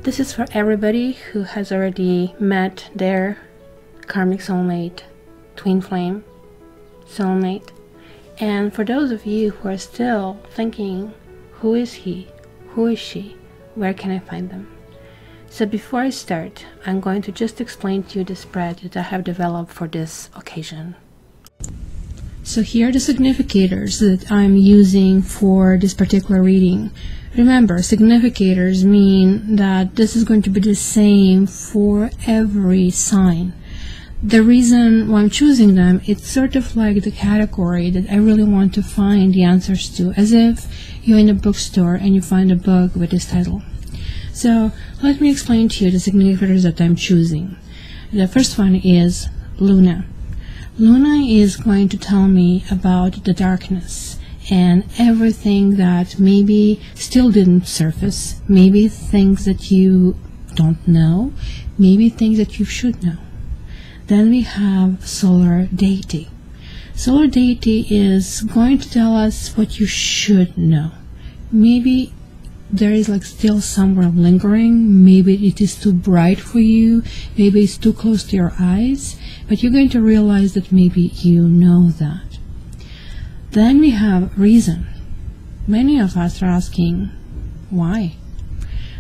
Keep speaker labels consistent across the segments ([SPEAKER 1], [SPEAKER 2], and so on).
[SPEAKER 1] This is for everybody who has already met their karmic soulmate, twin flame, soulmate. And for those of you who are still thinking, who is he? Who is she? Where can I find them? So before I start, I'm going to just explain to you the spread that I have developed for this occasion. So here are the significators that I'm using for this particular reading. Remember, significators mean that this is going to be the same for every sign. The reason why I'm choosing them, it's sort of like the category that I really want to find the answers to, as if you're in a bookstore and you find a book with this title. So let me explain to you the significators that I'm choosing. The first one is Luna. Luna is going to tell me about the darkness and everything that maybe still didn't surface, maybe things that you don't know, maybe things that you should know. Then we have Solar Deity. Solar Deity is going to tell us what you should know. Maybe there is like still somewhere lingering, maybe it is too bright for you, maybe it's too close to your eyes, but you're going to realize that maybe you know that. Then we have Reason. Many of us are asking, why?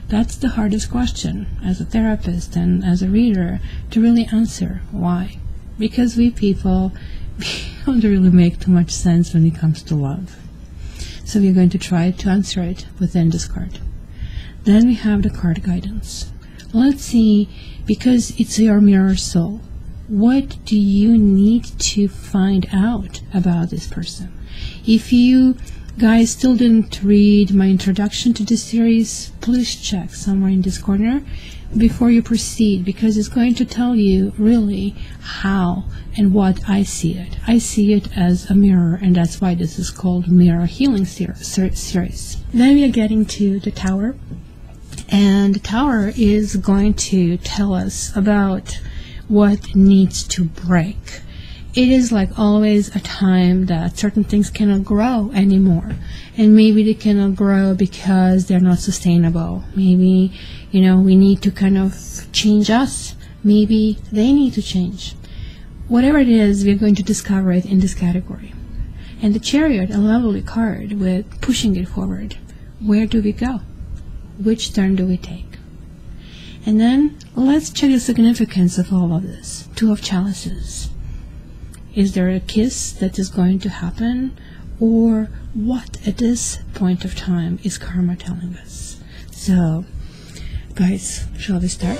[SPEAKER 1] That's the hardest question as a therapist and as a reader to really answer. Why? Because we people, we don't really make too much sense when it comes to love. So we're going to try to answer it within this card. Then we have the card guidance. Let's see, because it's your mirror soul, what do you need to find out about this person? If you guys still didn't read my introduction to this series, please check somewhere in this corner before you proceed, because it's going to tell you really how and what I see it. I see it as a mirror, and that's why this is called Mirror Healing Series. Then we are getting to the Tower, and the Tower is going to tell us about what needs to break. It is like always a time that certain things cannot grow anymore, and maybe they cannot grow because they're not sustainable. Maybe, you know, we need to kind of change us. Maybe they need to change. Whatever it is, we're going to discover it in this category. And the Chariot, a lovely card with pushing it forward. Where do we go? Which turn do we take? And then let's check the significance of all of this. Two of Chalices. Is there a kiss that is going to happen? Or what at this point of time is karma telling us? So, guys, shall we start?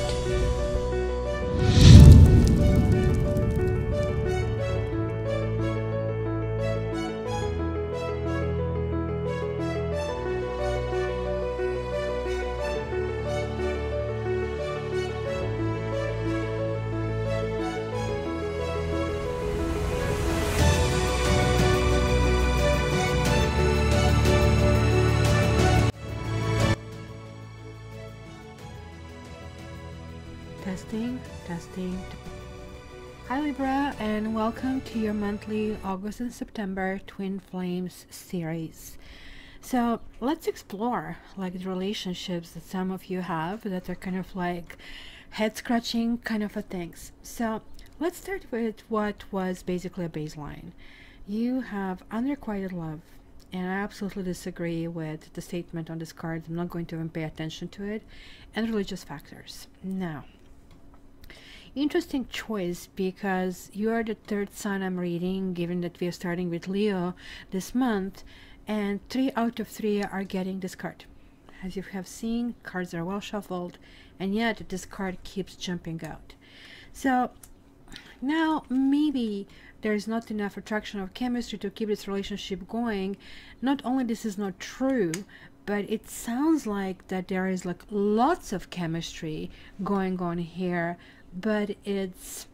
[SPEAKER 1] Testing. Hi Libra, and welcome to your monthly August and September Twin Flames series. So let's explore like the relationships that some of you have that are kind of like head scratching kind of a things. So let's start with what was basically a baseline. You have unrequited love, and I absolutely disagree with the statement on this card. I'm not going to even pay attention to it. And religious factors. Now, interesting choice, because you are the third sign I'm reading, given that we are starting with Leo this month, and 3 out of 3 are getting this card. As you have seen, cards are well shuffled, and yet this card keeps jumping out. So now maybe there's not enough attraction or chemistry to keep this relationship going. Not only this is not true, but it sounds like that there is like lots of chemistry going on here, but it's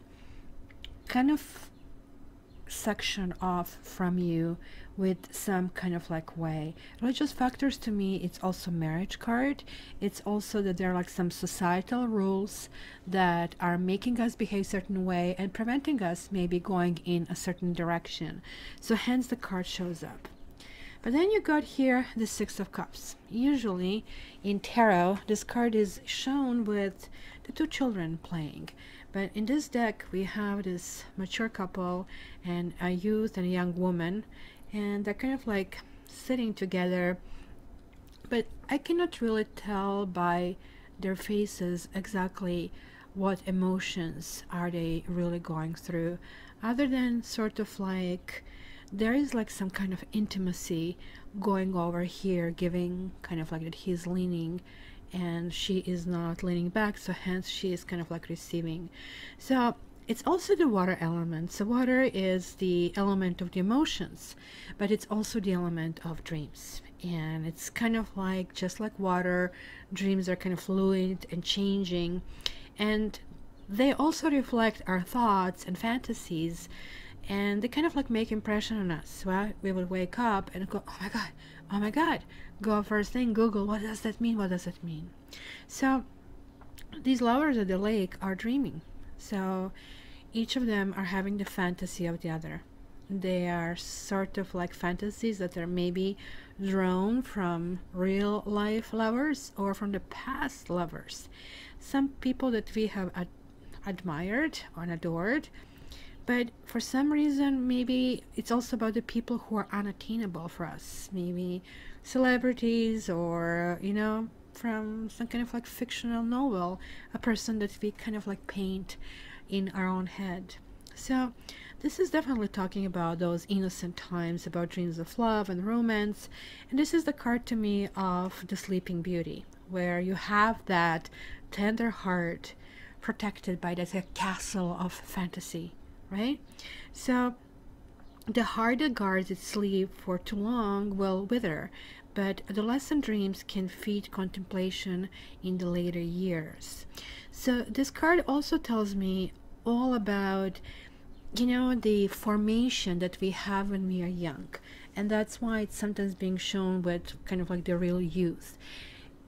[SPEAKER 1] kind of sectioned off from you with some kind of like way. Religious factors, to me, it's also marriage card. It's also that there are like some societal rules that are making us behave certain way and preventing us maybe going in a certain direction. So hence the card shows up. But then you got here the Six of Cups. Usually in tarot, this card is shown with the two children playing. But in this deck, we have this mature couple and a youth and a young woman. And they're kind of like sitting together. But I cannot really tell by their faces exactly what emotions are they really going through, other than sort of like there is like some kind of intimacy going over here, giving kind of like that he's leaning and she is not leaning back, so hence she is kind of like receiving. So it's also the water element. So water is the element of the emotions, but it's also the element of dreams. And it's kind of like, just like water, dreams are kind of fluid and changing. And they also reflect our thoughts and fantasies. And they kind of like make impression on us. Well, we would wake up and go, oh my God, oh my God. Go first thing, Google, what does that mean? What does that mean? So these lovers at the lake are dreaming. So each of them are having the fantasy of the other. They are sort of like fantasies that are maybe drawn from real life lovers or from the past lovers. Some people that we have admired or adored, but for some reason maybe it's also about the people who are unattainable for us. Maybe celebrities, or you know, from some kind of like fictional novel, a person that we kind of like paint in our own head. So this is definitely talking about those innocent times, about dreams of love and romance. And this is the card to me of the Sleeping Beauty, where you have that tender heart protected by that castle of fantasy, right? So the heart that guards its sleep for too long will wither, but adolescent dreams can feed contemplation in the later years. So this card also tells me all about, you know, the formation that we have when we are young. And that's why it's sometimes being shown with kind of like the real youth.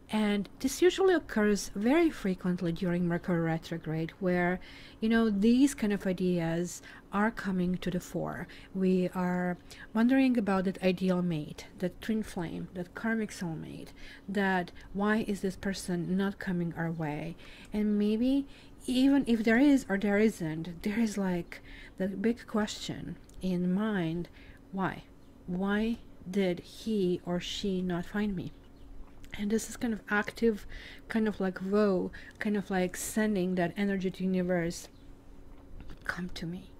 [SPEAKER 1] And this usually occurs very frequently during Mercury retrograde, where, you know, these kind of ideas are coming to the fore. We are wondering about that ideal mate, that twin flame, that karmic soulmate, that why is this person not coming our way? And maybe even if there is or there isn't, there is like the big question in mind, why? Why did he or she not find me? And this is kind of active, kind of like woe, kind of like sending that energy to the universe, come to me.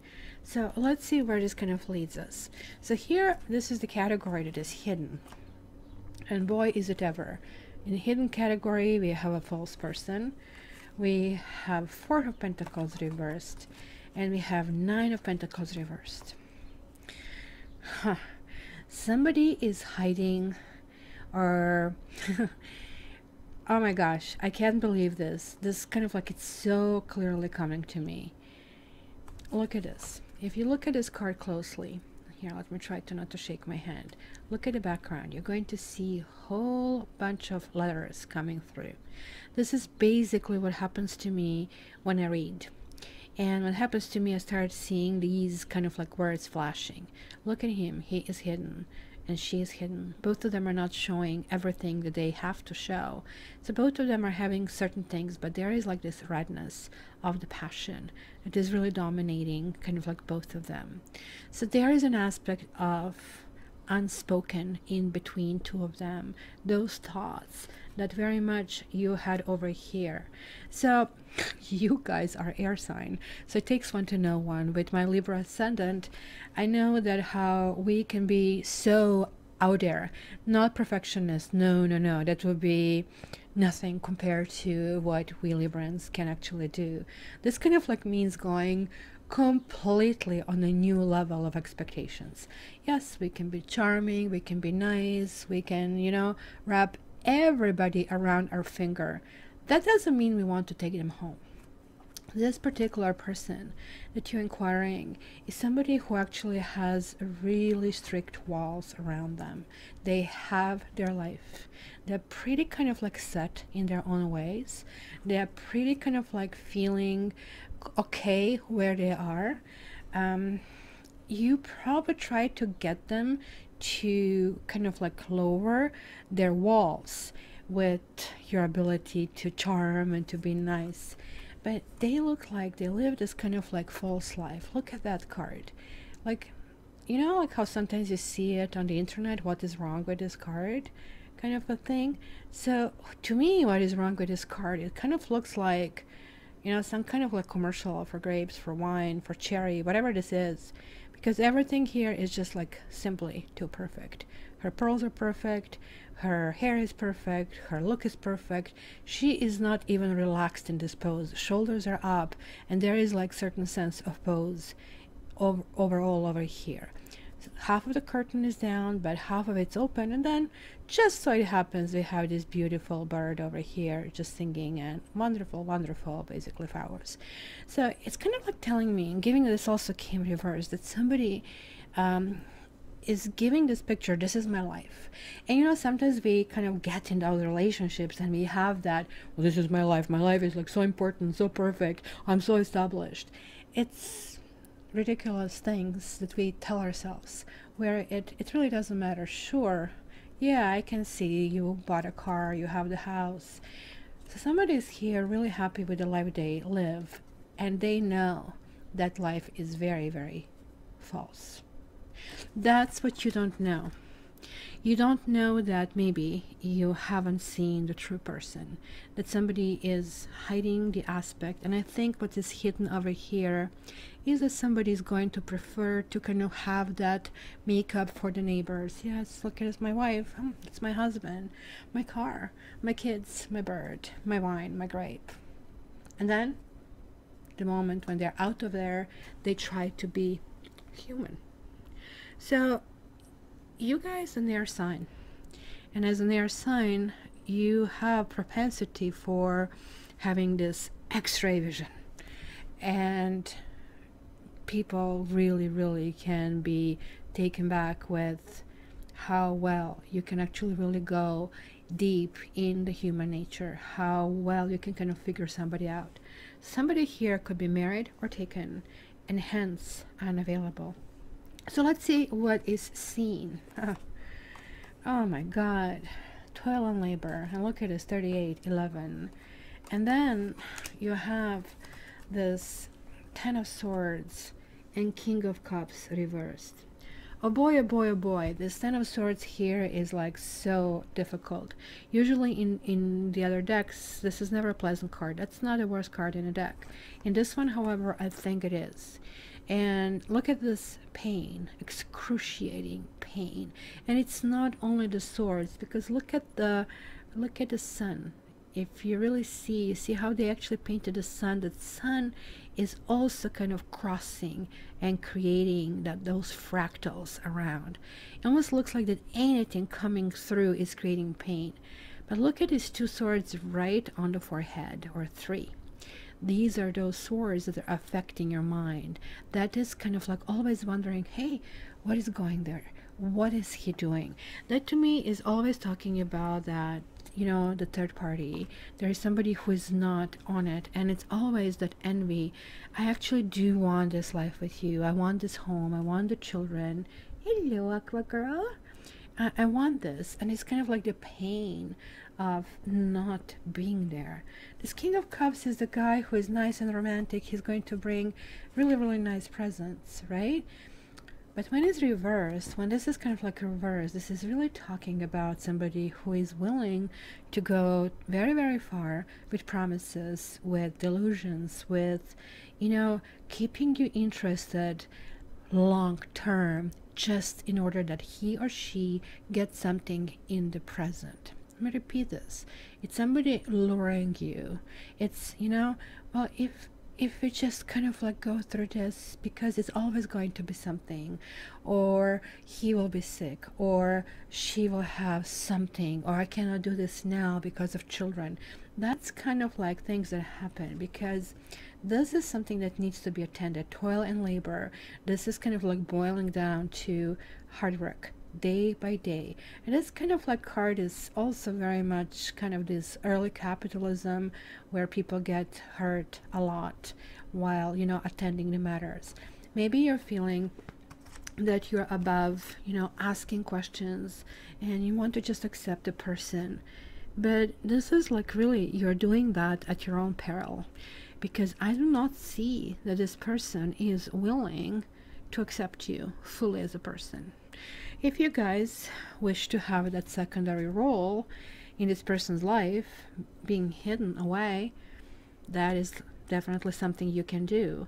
[SPEAKER 1] So let's see where this kind of leads us. So here, this is the category that is hidden. And boy, is it ever. In the hidden category, we have a false person. We have Four of Pentacles reversed. And we have Nine of Pentacles reversed. Somebody is hiding, or oh my gosh, I can't believe this. This kind of like, it's so clearly coming to me. Look at this. If you look at this card closely, here, let me try to not to shake my hand. Look at the background. You're going to see a whole bunch of letters coming through. This is basically what happens to me when I read. And what happens to me, I start seeing these kind of like words flashing. Look at him. He is hidden. And she is hidden. Both of them are not showing everything that they have to show. So both of them are having certain things, but there is like this redness of the passion. It is really dominating kind of like both of them. So there is an aspect of unspoken in between two of them, those thoughts that very much you had over here. So you guys are air sign, so it takes one to know one. With my Libra ascendant, I know that how we can be so out there, not perfectionist, no, that would be nothing compared to what we Librans can actually do. This kind of like means going completely on a new level of expectations. Yes, we can be charming, we can be nice, we can, you know, wrap everybody around our finger. That doesn't mean we want to take them home. This particular person that you're inquiring is somebody who actually has really strict walls around them. They have their life. They're pretty kind of like set in their own ways. They're pretty kind of like feeling okay where they are. You probably try to get them to kind of like lower their walls with your ability to charm and to be nice. But they look like they live this kind of like false life. Look at that card. Like, you know, like how sometimes you see it on the internet, what is wrong with this card, kind of a thing. So to me, what is wrong with this card, it kind of looks like, you know, some kind of like commercial for grapes, for wine, for cherry, whatever this is, because everything here is just like simply too perfect. Her pearls are perfect, her hair is perfect, her look is perfect. She is not even relaxed in this pose. Shoulders are up, and there is like certain sense of pose overall over here. So half of the curtain is down, but half of it's open, and then just so it happens we have this beautiful bird over here just singing, and wonderful, wonderful, basically flowers. So it's kind of like telling me, and giving this also came reversed, that somebody is giving this picture, this is my life. And you know, sometimes we kind of get into those relationships and we have that, well, this is my life is like so important, so perfect, I'm so established. It's ridiculous things that we tell ourselves, where it really doesn't matter. Sure, yeah, I can see you bought a car, you have the house. So somebody's here really happy with the life they live, and they know that life is very, very false. That's what you don't know. You don't know that maybe you haven't seen the true person, that somebody is hiding the aspect. And I think what is hidden over here is that somebody is going to prefer to kind of have that makeup for the neighbors. Yes, look, it's my wife, it's my husband, my car, my kids, my bird, my wine, my grape. And then the moment when they're out of there, they try to be human. So you guys an air sign, and as an air sign you have propensity for having this x-ray vision, and people really can be taken back with how well you can actually really go deep in the human nature, how well you can kind of figure somebody out. Somebody here could be married or taken, and hence unavailable. So let's see what is seen. Oh my God, toil and labor, and look at this, 38:11, and then you have this 10 of Swords and King of Cups reversed. Oh boy, oh boy, oh boy, this 10 of Swords here is like so difficult. Usually in the other decks, this is never a pleasant card. That's not the worst card in a deck. In this one, however, I think it is. And look at this pain, excruciating pain. And it's not only the swords, because look at the sun. If you really see how they actually painted the sun. The sun is also kind of crossing and creating those fractals around. It almost looks like that anything coming through is creating pain. But look at these two swords right on the forehead, or three. These are those swords that are affecting your mind. That is kind of like always wondering, hey, what is going there? What is he doing? That to me is always talking about that, you know, the third party. There is somebody who is not on it, and it's always that envy. I actually do want this life with you. I want this home. I want the children. Hello, Aqua Girl. I want this, and it's kind of like the pain of not being there. This King of Cups is the guy who is nice and romantic. He's going to bring really nice presents, right? But when it's reversed, when this is kind of like reversed, this is really talking about somebody who is willing to go very far with promises, with delusions, with, you know, keeping you interested long term, just in order that he or she gets something in the present. Let me repeat this. It's somebody luring you. It's, you know, well, if we just kind of like go through this, because it's always going to be something, or he will be sick, or she will have something, or I cannot do this now because of children. That's kind of like things that happen, because this is something that needs to be attended. Toil and labor. This is kind of like boiling down to hard work, day by day. And this kind of like card is also very much kind of this early capitalism, where people get hurt a lot while, you know, attending the matters. Maybe you're feeling that you're above, asking questions, and you want to just accept the person. But this is like really you're doing that at your own peril, because I do not see that this person is willing to accept you fully as a person. If you guys wish to have that secondary role in this person's life being hidden away, that is definitely something you can do.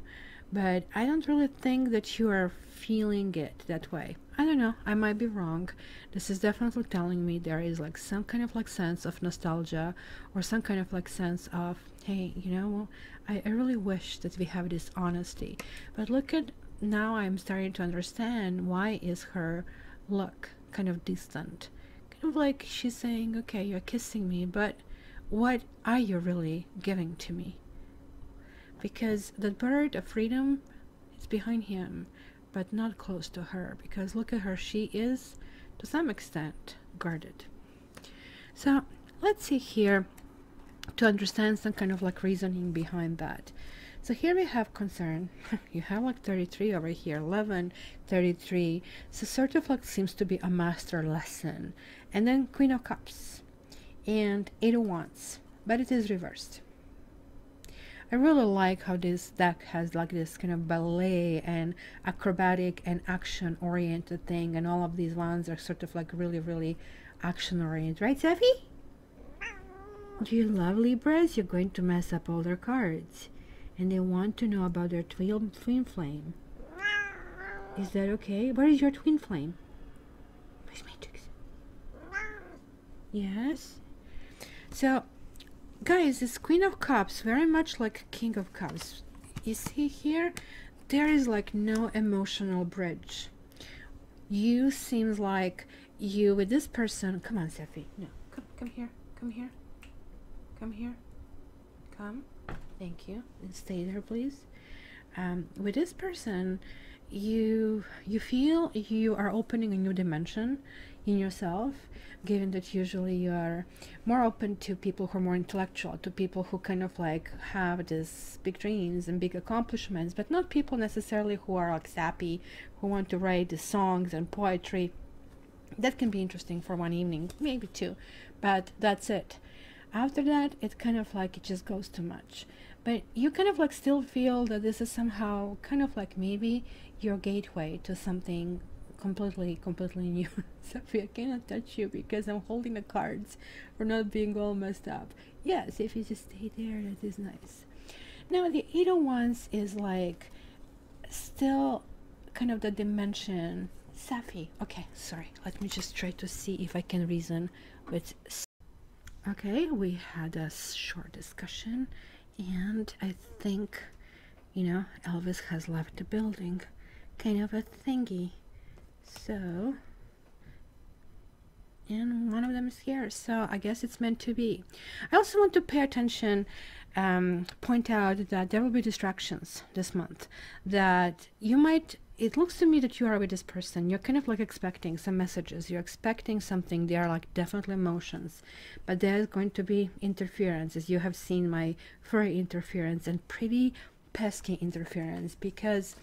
[SPEAKER 1] But I don't really think that you are feeling it that way. I don't know, I might be wrong. This is definitely telling me there is like some kind of like sense of nostalgia, or some kind of like sense of, hey, I really wish that we have this honesty. But look at, now I'm starting to understand why is her look kind of distant. Kind of like she's saying, okay, you're kissing me, but what are you really giving to me? Because the bird of freedom is behind him, but not close to her, because look at her, she is to some extent guarded. So let's see here to understand some kind of like reasoning behind that. So here we have concern. You have like 33 over here, 11, 33. So sort of like seems to be a master lesson. And then Queen of Cups and 8 of Wands, but it is reversed. I really like how this deck has like this kind of ballet and acrobatic and action oriented thing, and all of these wands are sort of like really, really action oriented, right, Steffi? Do you love Libras? You're going to mess up all their cards, and they want to know about their twin flame. Is that okay? What is your twin flame? Where's Matrix? Yes. So guys, this Queen of Cups, very much like King of Cups. You see here, there is like no emotional bridge. You seems like you with this person. Come on, Steffi. No, come here. Come here. Come here. Come. Thank you. And stay there, please. With this person, you feel you are opening a new dimension in yourself, given that usually you are more open to people who are more intellectual, to people who kind of like have these big dreams and big accomplishments, but not people necessarily who are like sappy, who want to write the songs and poetry. That can be interesting for one evening, maybe two, but that's it. After that, it kind of like it just goes too much. But you kind of like still feel that this is somehow kind of like maybe your gateway to something completely new. Sophie, I cannot touch you because I'm holding the cards for not being all messed up. Yes, if you just stay there, that is nice. Now the 8 of Wands is like still kind of the dimension. Safi, okay, sorry, let me just try to see if I can reason with. Okay, we had a short discussion, and I think, Elvis has left the building, kind of a thingy. So, and one of them is here, so I guess it's meant to be. I also want to pay attention, point out that there will be distractions this month, that you might, it looks to me that you are with this person, you're kind of like expecting some messages, you're expecting something, they are like definitely emotions, but there's going to be interference, as you have seen my furry interference and pretty pesky interference, because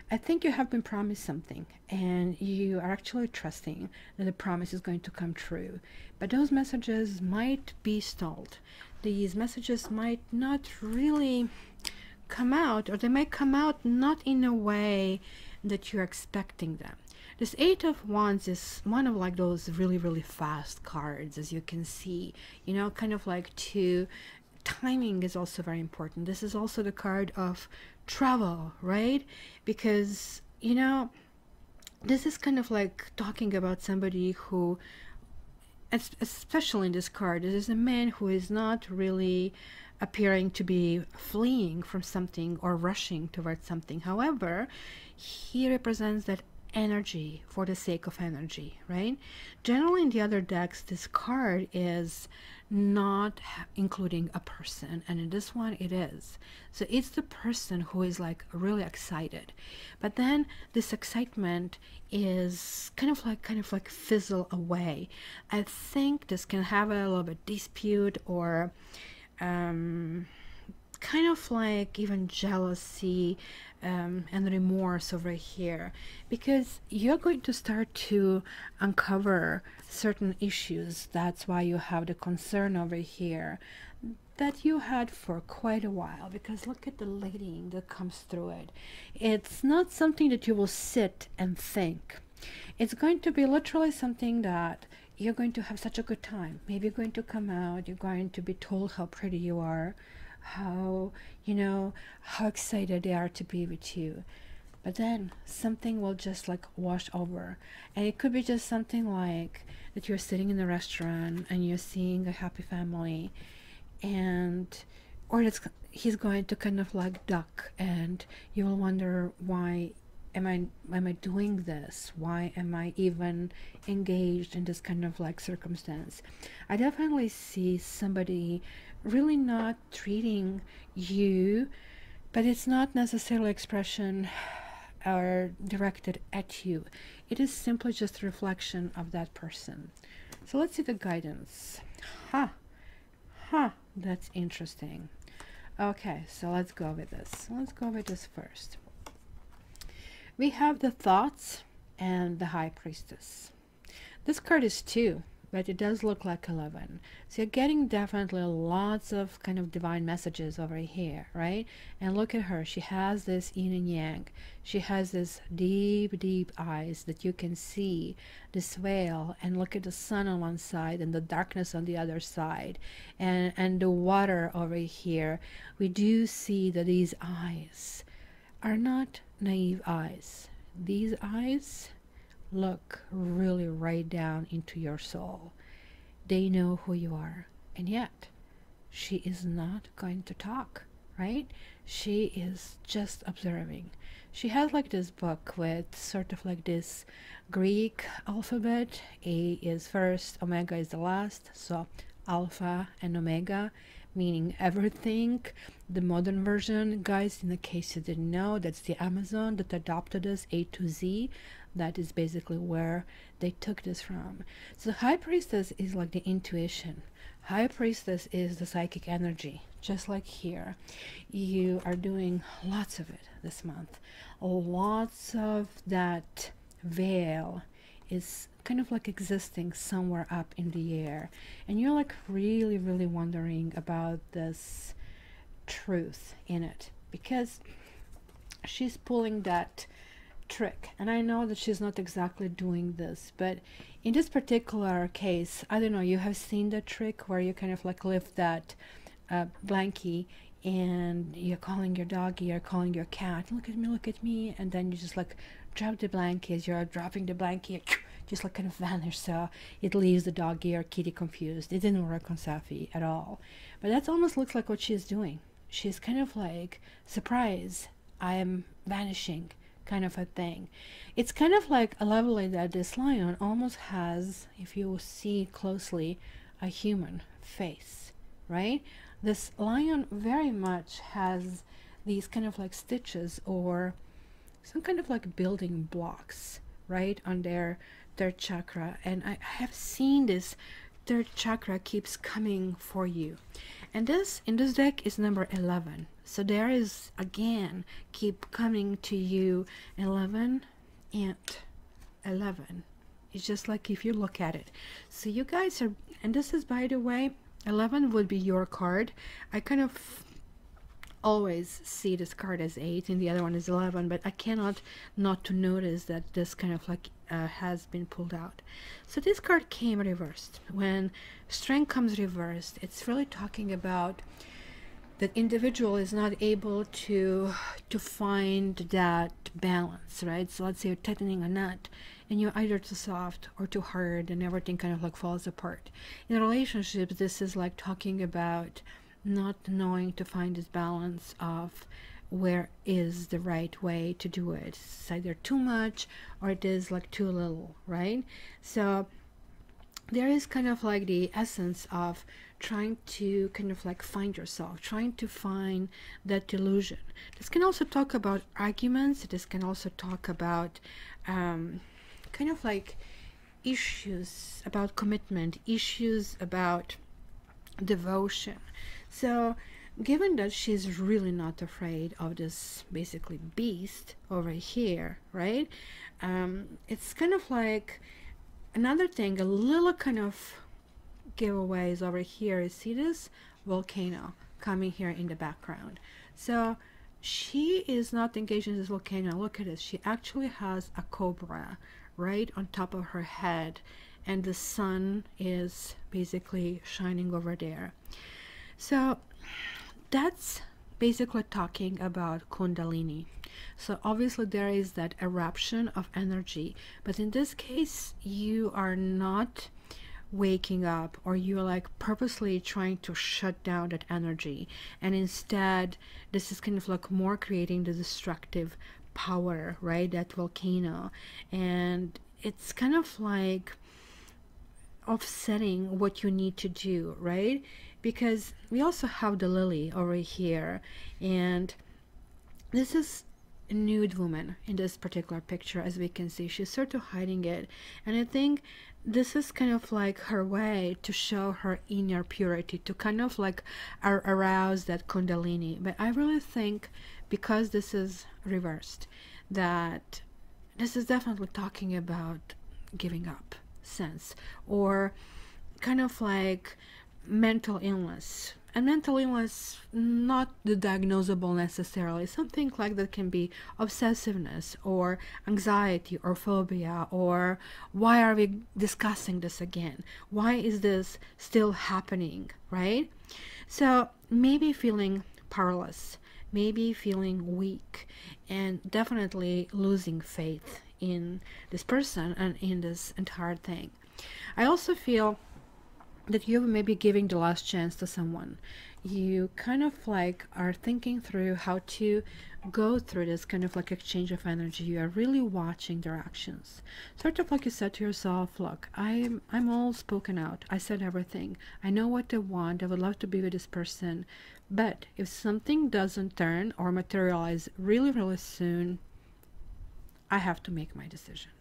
[SPEAKER 1] I think you have been promised something and you are actually trusting that the promise is going to come true, but those messages might be stalled. These messages might not really come out, or they may come out not in a way that you're expecting them. This 8 of Wands is one of like those really, really fast cards, as you can see, kind of like timing is also very important. This is also the card of travel, right? Because, this is kind of like talking about somebody who, especially in this card, this is a man who is not really appearing to be fleeing from something or rushing towards something. However, he represents that energy for the sake of energy, right? Generally in the other decks, this card is not including a person, and in this one it is. So it's the person who is like really excited, but then this excitement is kind of like fizzle away. I think this can have a little bit dispute, or kind of like even jealousy and remorse over here, because you're going to start to uncover certain issues. That's why you have the concern over here that you had for quite a while, because look at the leading that comes through it. It's not something that you will sit and think. It's going to be literally something that you're going to have such a good time. Maybe you're going to come out, you're going to be told how pretty you are, how, you know, how excited they are to be with you. But then something will just like wash over. And it could be just something like that you're sitting in a restaurant and you're seeing a happy family, and or he's going to kind of like duck, and you will wonder, why am I doing this? Why am I even engaged in this kind of like circumstance? I definitely see somebody really not treating you, but it's not necessarily expression or directed at you. It is simply just a reflection of that person. So let's see the guidance. That's interesting. Okay, so let's go with this. Let's go with this first. We have the thoughts and the High Priestess. This card is 2, but it does look like 11. So you're getting definitely lots of kind of divine messages over here, right? And look at her. She has this yin and yang. She has this deep, deep eyes that you can see, this veil, and look at the sun on one side and the darkness on the other side, and the water over here. We do see that these eyes are not naive eyes. These eyes look really right down into your soul. They know who you are, and yet she is not going to talk, right? She is just observing. She has like this book with sort of like this Greek alphabet. A is first, omega is the last, so alpha and omega, meaning everything. The modern version, guys, in the case you didn't know, that's the Amazon that adopted this A to Z. That is basically where they took this from. So High Priestess is like the intuition. High Priestess is the psychic energy. Just like here, you are doing lots of it this month. Lots of that veil is kind of like existing somewhere up in the air, and you're like really, really wondering about this truth in it, because she's pulling that trick. And I know that she's not exactly doing this, but in this particular case, I don't know, you have seen the trick where you kind of like lift that blankie, and you're calling your doggy, you're calling your cat, look at me, and then you just like drop the blankie. As you're dropping the blankie, just like kind of vanish, so it leaves the doggy or kitty confused. It didn't work on Safi at all, but that almost looks like what she's doing. She's kind of like, surprise, I am vanishing, kind of a thing. It's kind of like a level that this lion almost has, if you see closely, a human face, right? This lion very much has these kind of like stitches or some kind of like building blocks, right, on their third chakra. And I have seen this third chakra keeps coming for you, and this in this deck is number 11. So there is again keep coming to you 11 and 11. It's just like if you look at it. So you guys are, and this is, by the way, 11 would be your card. I kind of always see this card as 8 and the other one is 11, but I cannot not to notice that this kind of like has been pulled out. So this card came reversed. When strength comes reversed, it's really talking about that individual is not able to find that balance, right? So let's say you're tightening a nut and you're either too soft or too hard and everything kind of like falls apart. In relationships, this is like talking about not knowing to find this balance of where is the right way to do it. It's either too much or it is like too little, right? So there is kind of like the essence of trying to kind of like find yourself, trying to find that illusion. This can also talk about arguments. This can also talk about kind of like issues about commitment, issues about devotion. So given that she's really not afraid of this basically beast over here, right? It's kind of like another thing, a little kind of giveaways over here. You see this volcano coming here in the background. So she is not engaged in this volcano. Look at this. She actually has a cobra right on top of her head, and the sun is basically shining over there. So that's basically talking about Kundalini. So obviously there is that eruption of energy, but in this case you are not waking up, or you're like purposely trying to shut down that energy, and instead this is kind of like more creating the destructive power, right? That volcano, and it's kind of like offsetting what you need to do, right? Because we also have the lily over here, and this is a nude woman in this particular picture. As we can see, she's sort of hiding it, and I think this is kind of like her way to show her inner purity, to kind of like arouse that Kundalini. But I really think, because this is reversed, that this is definitely talking about giving up sense, or kind of like mental illness. And mental illness, not the diagnosable necessarily, something like that can be obsessiveness or anxiety or phobia, or why are we discussing this again? Why is this still happening, right? So maybe feeling powerless, maybe feeling weak, and definitely losing faith in this person and in this entire thing. I also feel that you may be giving the last chance to someone. You kind of like are thinking through how to go through this kind of like exchange of energy. You are really watching their actions. Sort of like you said to yourself, look, I'm all spoken out. I said everything. I know what I want. I would love to be with this person. But if something doesn't turn or materialize really, really soon, I have to make my decision.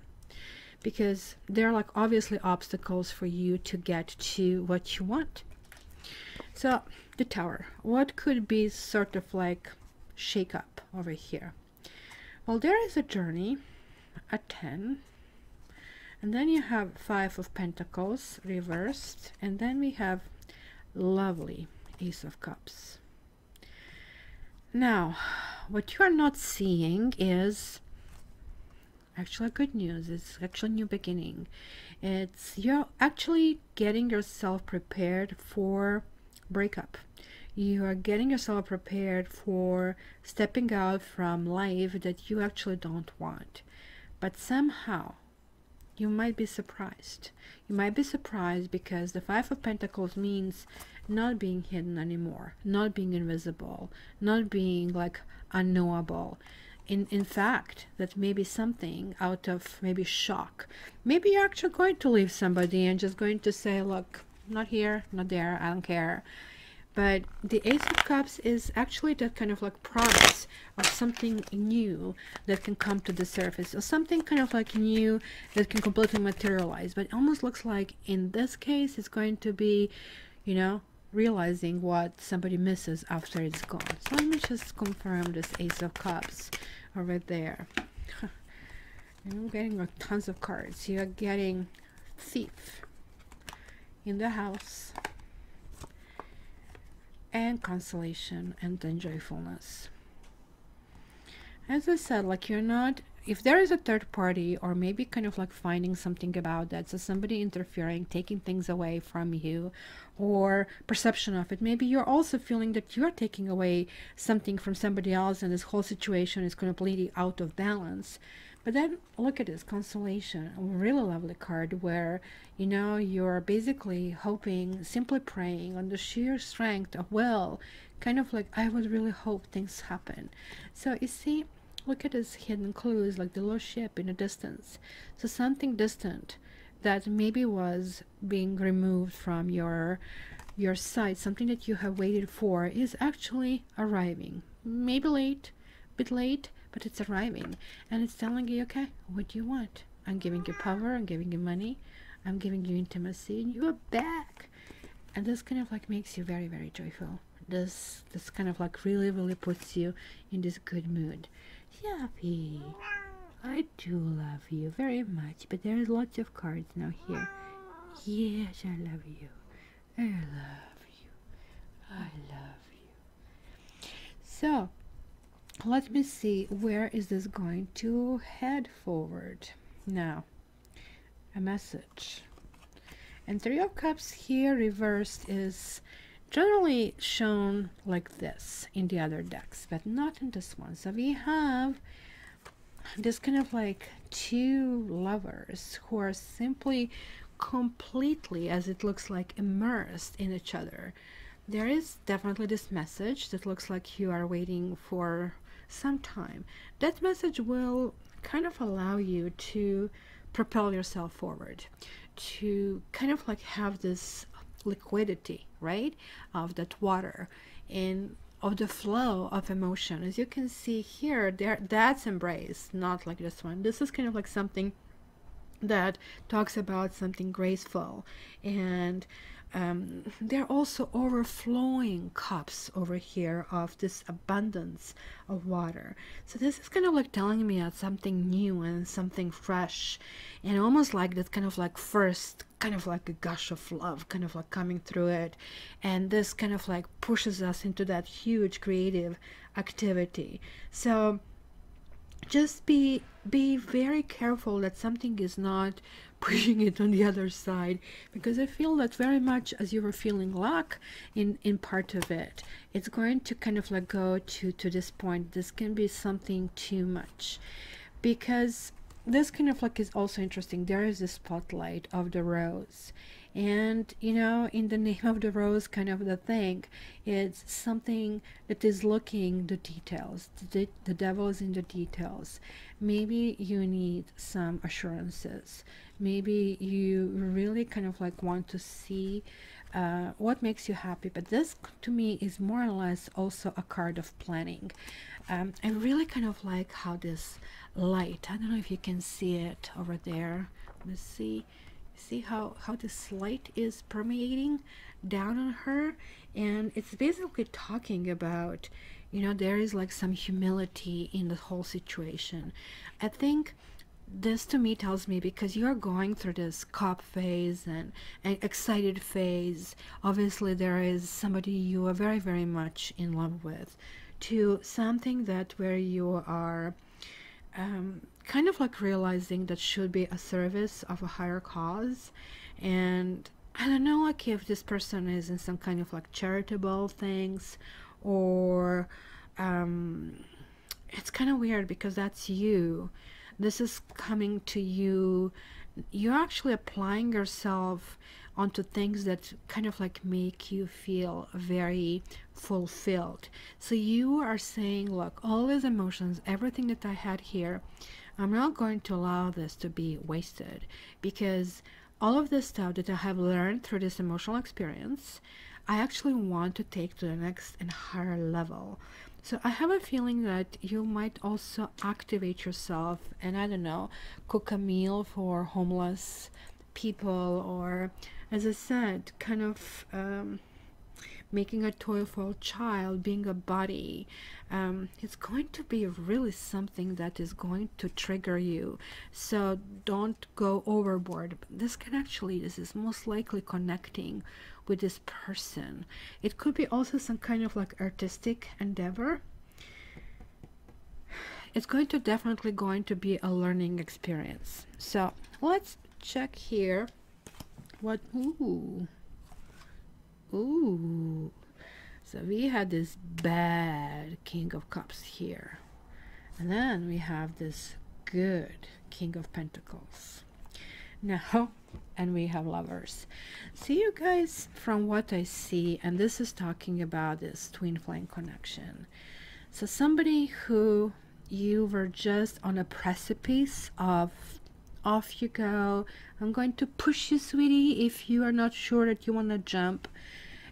[SPEAKER 1] Because there are like obviously obstacles for you to get to what you want. So the Tower, what could be sort of like shake up over here? Well, there is a journey, a 10, and then you have 5 of Pentacles reversed, and then we have lovely Ace of Cups. Now what you are not seeing is actually good news. It's actually new beginning. It's you're actually getting yourself prepared for breakup. You are getting yourself prepared for stepping out from life that you actually don't want. But somehow you might be surprised. You might be surprised because the 5 of Pentacles means not being hidden anymore, not being invisible, not being like unknowable. In fact, that may be something out of maybe shock. Maybe you're actually going to leave somebody and just going to say, look, not here, not there, I don't care. But the Ace of Cups is actually that kind of like promise of something new that can come to the surface, or something kind of like new that can completely materialize. But it almost looks like in this case it's going to be, you know, realizing what somebody misses after it's gone. So let me just confirm this Ace of Cups over there. I'm getting like tons of cards. You're getting Thief in the House, and Consolation, and then Joyfulness. As I said, like you're not, if there is a third party, or maybe kind of like finding something about that, so somebody interfering, taking things away from you, or perception of it, maybe you're also feeling that you're taking away something from somebody else and this whole situation is completely out of balance. But then look at this Consolation, a really lovely card where, you know, you're basically hoping, simply praying on the sheer strength of will, kind of like, I would really hope things happen. So you see, look at this hidden clues, like the little ship in the distance. So something distant that maybe was being removed from your sight, something that you have waited for, is actually arriving. Maybe late, bit late, but it's arriving, and it's telling you, okay, what do you want? I'm giving you power, I'm giving you money, I'm giving you intimacy, and you are back. And this kind of like makes you very, very joyful. this kind of like really puts you in this good mood. Yappy, I do love you very much, but there's lots of cards now here. Yes, I love you. I love you. I love you. So let me see, where is this going to head forward now? A message. And Three of Cups here reversed is generally shown like this in the other decks, but not in this one. So we have this kind of like two lovers who are simply completely, as it looks like, immersed in each other. There is definitely this message that looks like you are waiting for some time. That message will kind of allow you to propel yourself forward, to kind of like have this liquidity, right, of that water and of the flow of emotion. As you can see here, there, that's embraced, not like this one. This is kind of like something that talks about something graceful, and there are also overflowing cups over here of this abundance of water. So this is kind of like telling me about something new and something fresh, and almost like that kind of like first kind of like a gush of love kind of like coming through it, and this kind of like pushes us into that huge creative activity. So just be very careful that something is not pushing it on the other side, because I feel that very much as you were feeling lack in part of it, it's going to kind of like go to this point. This can be something too much, because this kind of like is also interesting. There is the spotlight of the rose, and you know, in the name of the rose kind of the thing, it's something that is looking the details. The devil is in the details. Maybe you need some assurances. Maybe you really kind of like want to see what makes you happy. But this to me is more or less also a card of planning. I really kind of like how this light, I don't know if you can see it over there. Let's see how this light is permeating down on her, and it's basically talking about, you know, there is like some humility in the whole situation. I think this to me tells me, because you're going through this cop phase and excited phase, obviously there is somebody you are very much in love with, to something that where you are kind of like realizing that should be a service of a higher cause. And I don't know, like if this person is in some kind of like charitable things, or it's kind of weird because that's you. This is coming to you. You're actually applying yourself onto things that kind of like make you feel very fulfilled. So you are saying, look, all these emotions, everything that I had here, I'm not going to allow this to be wasted, because all of this stuff that I have learned through this emotional experience, I actually want to take to the next and higher level. So I have a feeling that you might also activate yourself and, I don't know, cook a meal for homeless people, or, as I said, kind of making a toy for a child, being a buddy. It's going to be really something that is going to trigger you. So don't go overboard. This is most likely connecting with this person. It could be also some kind of like artistic endeavor. It's definitely going to be a learning experience. So let's check here what ooh. So we had this bad King of Cups here, and then we have this good King of Pentacles now, and we have Lovers. So you guys, from what I see, and this is talking about this twin flame connection, so somebody who you were just on a precipice of, off you go, I'm going to push you, sweetie, if you are not sure that you want to jump,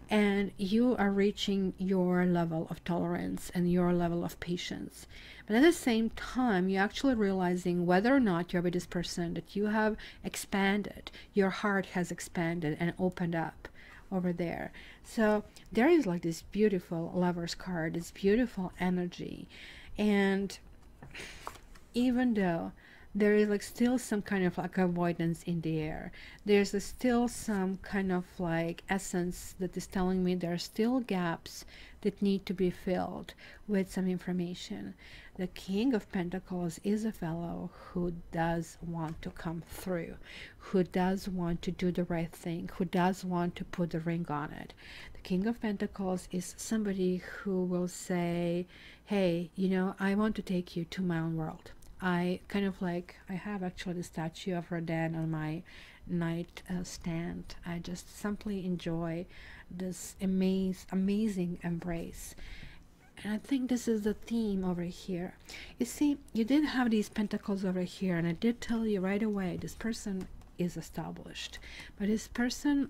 [SPEAKER 1] and you are reaching your level of tolerance and your level of patience. But at the same time, you're actually realizing whether or not you're with this person, that you have expanded, your heart has expanded and opened up. over there. So there is like this beautiful Lover's card, this beautiful energy. And even though there is like still some kind of like avoidance in the air, there's still some kind of like essence that is telling me there are still gaps that need to be filled with some information. The King of Pentacles is a fellow who does want to come through, who does want to do the right thing, who does want to put the ring on it. The King of Pentacles is somebody who will say, hey, you know, I want to take you to my own world. I kind of like, I have actually the statue of Rodan on my night stand. I just simply enjoy this amazing embrace. And I think this is the theme over here. You see, you did have these pentacles over here, and I did tell you right away, this person is established. But this person,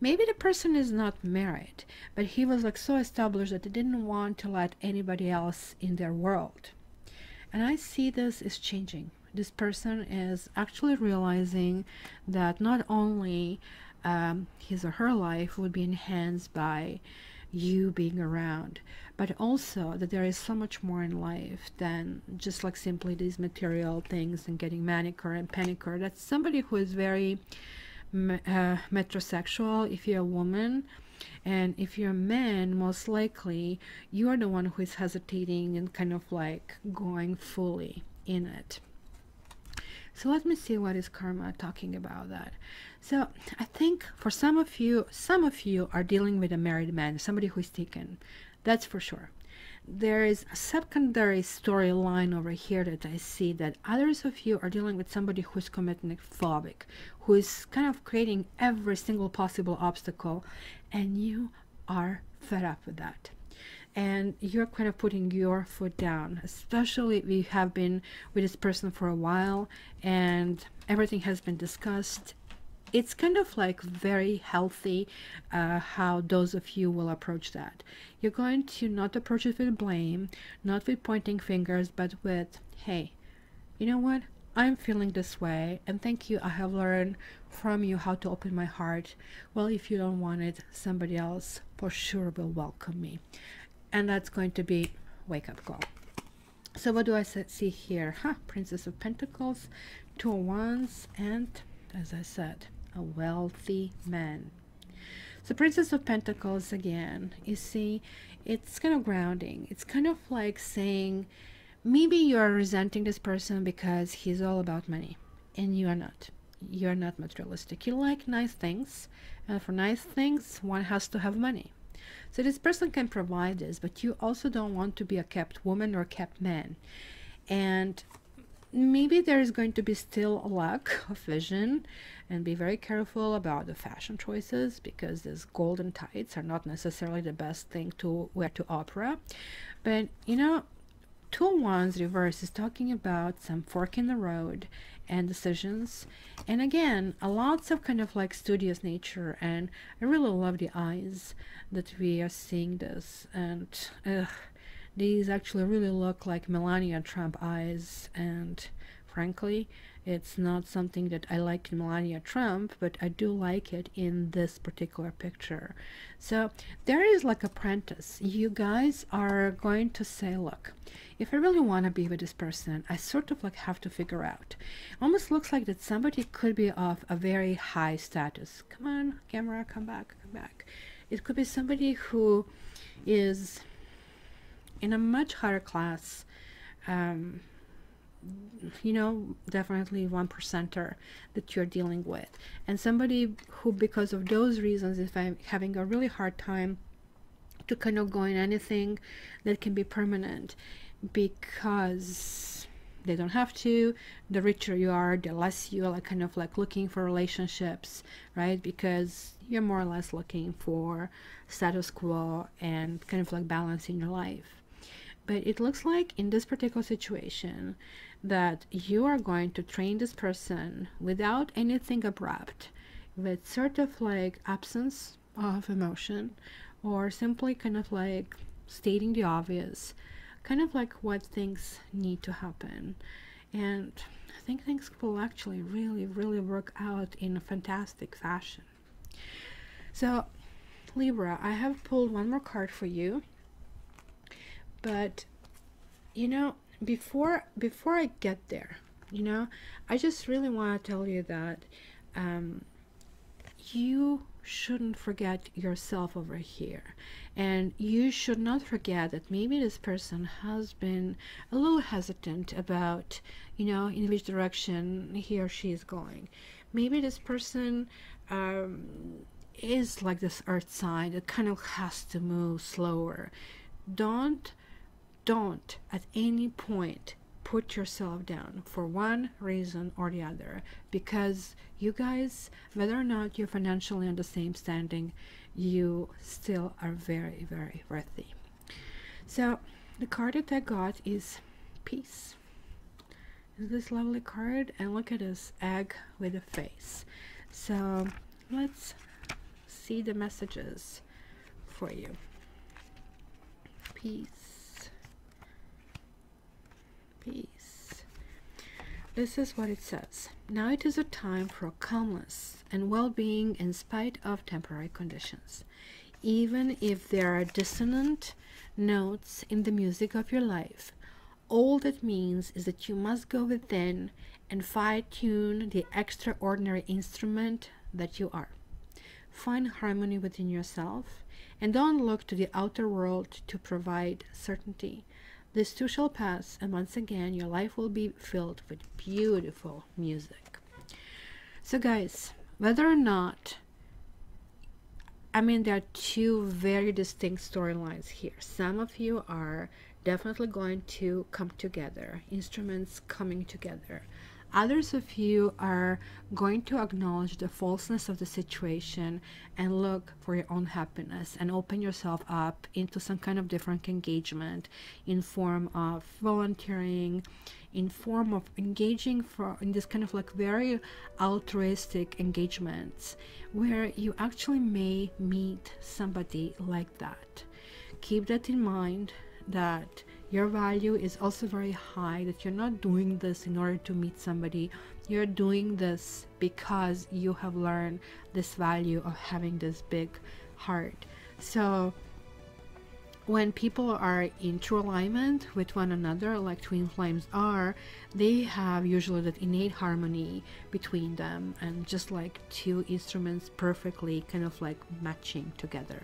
[SPEAKER 1] maybe the person is not married, but he was like so established that they didn't want to let anybody else in their world. And I see this is changing. This person is actually realizing that not only his or her life would be enhanced by you being around, but also that there is so much more in life than just like simply these material things and getting manicure and pedicure. That's somebody who is very metrosexual if you're a woman. And if you're a man, most likely you are the one who is hesitating and kind of like going fully in it. So let me see what is karma talking about that. So I think for some of you are dealing with a married man, somebody who is taken. That's for sure. There is a secondary storyline over here that I see, that others of you are dealing with somebody who is commitment phobic, who is kind of creating every single possible obstacle, and you are fed up with that. And you're kind of putting your foot down, especially if you have been with this person for a while and everything has been discussed. It's kind of like very healthy how those of you will approach that. You're going to not approach it with blame, not with pointing fingers, but with, hey, you know what? I'm feeling this way, and thank you. I have learned from you how to open my heart. Well, if you don't want it, somebody else for sure will welcome me. And that's going to be wake-up call. So what do I see here? Princess of Pentacles, Two of Wands, and as I said, a wealthy man. So Princess of Pentacles again, you see, it's kind of grounding. It's kind of like saying, maybe you're resenting this person because he's all about money, and you are not. You're not materialistic. You like nice things, and for nice things, one has to have money. So this person can provide this, but you also don't want to be a kept woman or kept man. And maybe there is going to be still a lack of vision, and be very careful about the fashion choices, because these golden tights are not necessarily the best thing to wear to opera. But you know, Two of Wands reverse is talking about some fork in the road and decisions, and again lots of kind of like studious nature. And I really love the eyes that we are seeing this, and these actually really look like Melania Trump eyes, and frankly it's not something that I like in Melania Trump, but I do like it in this particular picture. So there is like apprentice. You guys are going to say, look, if I really want to be with this person, I sort of like have to figure out. Almost looks like that somebody could be of a very high status. Come on, camera, come back, come back. It could be somebody who is in a much higher class, you know, definitely 1%er that you're dealing with, and somebody who, because of those reasons, if I'm having a really hard time to kind of go in anything that can be permanent, because they don't have to. The richer you are, the less you are like kind of like looking for relationships, right? Because you're more or less looking for status quo and kind of like balance in your life. But it looks like in this particular situation that you are going to train this person without anything abrupt, with sort of like absence of emotion, or simply kind of like stating the obvious, kind of like what things need to happen. And I think things will actually really work out in a fantastic fashion. So Libra, I have pulled one more card for you, but you know, before I get there, you know, I just really want to tell you that you shouldn't forget yourself over here, and you should not forget that maybe this person has been a little hesitant about, you know, in which direction he or she is going. Maybe this person is like this earth sign that kind of has to move slower. Don't at any point put yourself down for one reason or the other, because you guys, whether or not you're financially on the same standing, you still are very, very worthy. So the card that I got is Peace. Is this lovely card, and look at this egg with a face. So let's see the messages for you. Peace. Peace. This is what it says. Now it is a time for calmness and well-being in spite of temporary conditions. Even if there are dissonant notes in the music of your life, all that means is that you must go within and fine-tune the extraordinary instrument that you are. Find harmony within yourself, and don't look to the outer world to provide certainty. This too shall pass, and once again your life will be filled with beautiful music. So guys, whether or not, I mean, there are two very distinct storylines here. Some of you are definitely going to come together, instruments coming together. Others of you are going to acknowledge the falseness of the situation and look for your own happiness and open yourself up into some kind of different engagement in form of volunteering, in form of engaging in this kind of like very altruistic engagements where you actually may meet somebody like that. Keep that in mind, that your value is also very high, that you're not doing this in order to meet somebody. You're doing this because you have learned this value of having this big heart. So when people are in true alignment with one another, like twin flames are, they have usually that innate harmony between them, and just like two instruments perfectly kind of like matching together.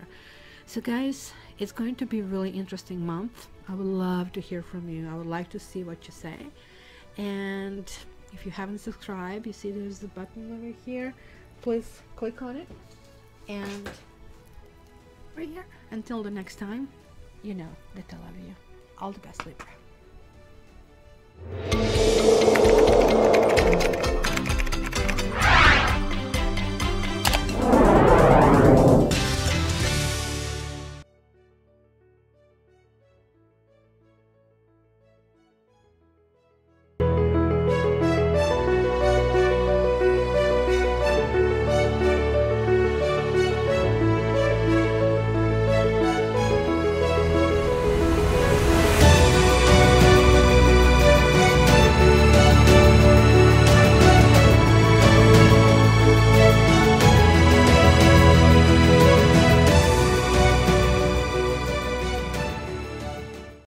[SPEAKER 1] So guys, it's going to be a really interesting month. I would love to hear from you. I would like to see what you say. And if you haven't subscribed, you see there's the button over here. Please click on it. And right here. Until the next time, you know that I love you. All the best, Libra.